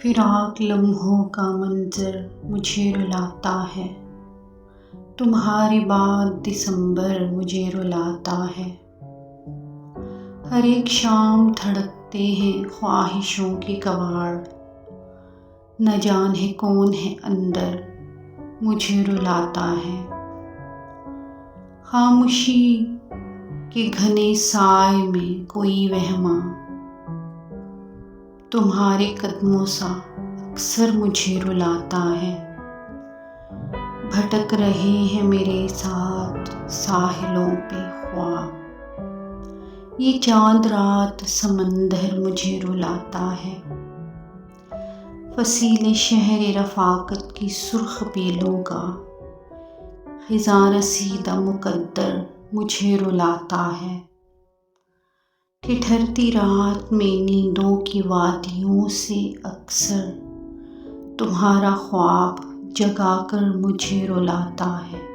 फिराक लम्हों का मंजर मुझे रुलाता है। तुम्हारे बाद दिसंबर मुझे रुलाता है। हर एक शाम धड़कते हैं ख्वाहिशों के कवाड़। न जाने कौन है अंदर मुझे रुलाता है। खामोशी के घने साए में कोई वहमा तुम्हारे कदमों सा अक्सर मुझे रुलाता है। भटक रहे हैं मेरे साथ साहिलों पे ख्वाब। ये चांद रात समंदर मुझे रुलाता है। फसीले शहर रफ़ाकत की सुर्ख बेलों का ख़िज़ां रसीदा मुक़द्दर मुझे रुलाता है। ठिठुरती रात में नींदों की वादियों से अक्सर तुम्हारा ख्वाब जगाकर मुझे रुलाता है।